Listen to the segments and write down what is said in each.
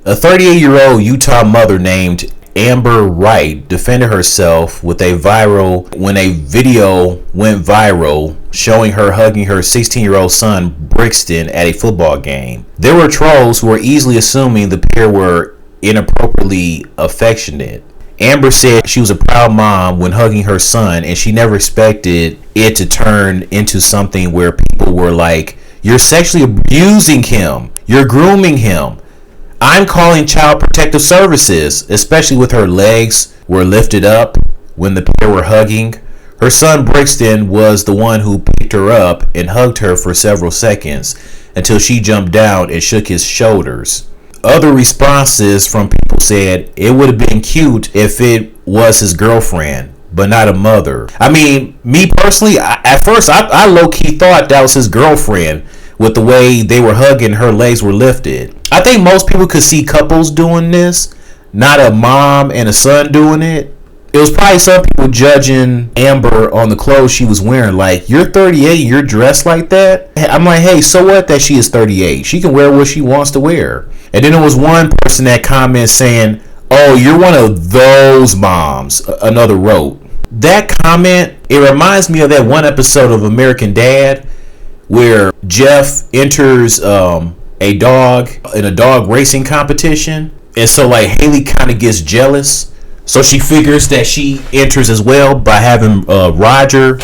A 38-year-old Utah mother named Amber Wright defended herself when a video went viral showing her hugging her 16-year-old son Brixton at a football game. There were trolls who were easily assuming the pair were inappropriately affectionate. Amber said she was a proud mom when hugging her son, and she never expected it to turn into something where people were like, "You're sexually abusing him. You're grooming him. I'm calling Child Protective Services," especially with her legs were lifted up when the pair were hugging. Her son Brixton was the one who picked her up and hugged her for several seconds until she jumped down and shook his shoulders. Other responses from people said it would have been cute if it was his girlfriend, but not a mother. I mean, me personally, at first I low-key thought that was his girlfriend with the way they were hugging, her legs were lifted. I think most people could see couples doing this, not a mom and a son doing it. It was probably some people judging Amber on the clothes she was wearing. Like, you're 38, you're dressed like that? I'm like, hey, so what that she is 38? She can wear what she wants to wear. And then there was one person that commented saying, oh, you're one of those moms, another wrote. That comment, it reminds me of that one episode of American Dad where Jeff enters a dog in a dog racing competition. And so, like, Haley kind of gets jealous. So she figures that she enters as well by having Roger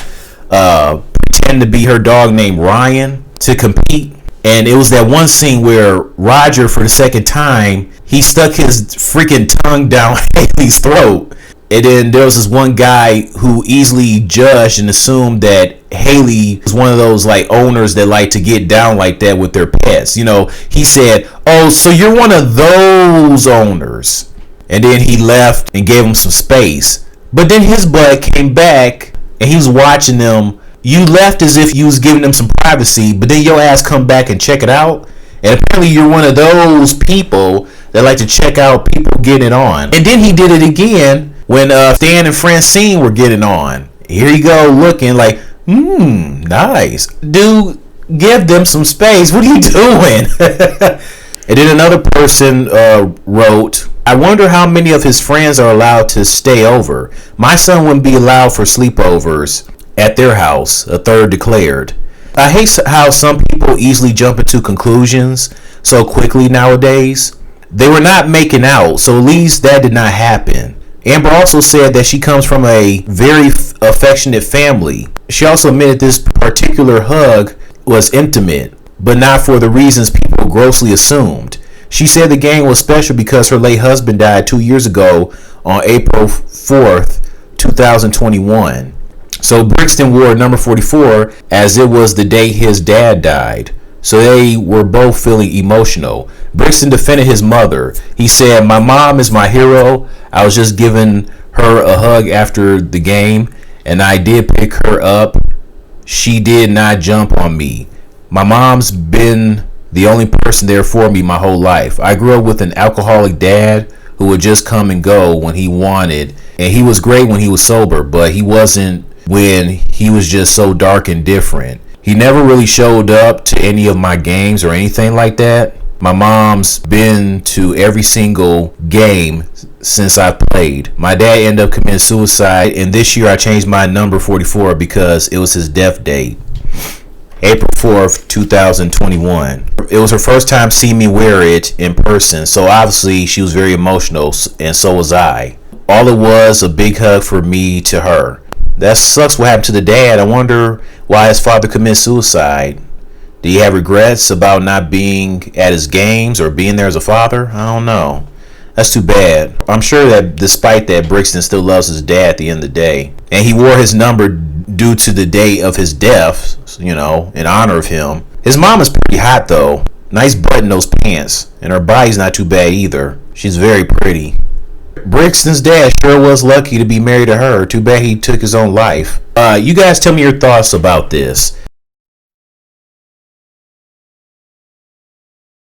pretend to be her dog named Ryan to compete. And it was that one scene where Roger, for the second time, he stuck his freaking tongue down Haley's throat. And then there was this one guy who easily judged and assumed that Haley was one of those like owners that like to get down like that with their pets. You know, he said, oh, so you're one of those owners. And then he left and gave him some space. But then his bud came back and he was watching them. You left as if you was giving them some privacy, but then your ass come back and check it out. And apparently you're one of those people that like to check out people getting it on. And then he did it again when Stan and Francine were getting on. Here you go looking like, nice. Dude, give them some space. What are you doing? And then another person wrote, I wonder how many of his friends are allowed to stay over. My son wouldn't be allowed for sleepovers at their house, a third declared. I hate how some people easily jump into conclusions so quickly nowadays. They were not making out, so at least that did not happen. Amber also said that she comes from a very affectionate family. She also admitted this particular hug was intimate, but not for the reasons people grossly assumed. She said the game was special because her late husband died 2 years ago on April 4th, 2021. So Brixton wore number 44 as it was the day his dad died. So they were both feeling emotional. Brixton defended his mother. He said, my mom is my hero. I was just giving her a hug after the game, and I did pick her up. She did not jump on me. My mom's been the only person there for me my whole life. I grew up with an alcoholic dad who would just come and go when he wanted, and he was great when he was sober, but he wasn't when he was just so dark and different. He never really showed up to any of my games or anything like that. My mom's been to every single game since I played. My dad ended up committing suicide, and this year I changed my number 44 because it was his death date. April 4th, 2021. It was her first time seeing me wear it in person, so obviously she was very emotional, and so was I. All it was a big hug for me to her. That sucks what happened to the dad. I wonder why his father committed suicide. Did he have regrets about not being at his games or being there as a father? I don't know. That's too bad. I'm sure that despite that, Brixton still loves his dad at the end of the day. And he wore his number due to the day of his death, you know, in honor of him. His mom is pretty hot, though. Nice butt in those pants. And her body's not too bad either. She's very pretty. Brixton's dad sure was lucky to be married to her. Too bad he took his own life. You guys tell me your thoughts about this.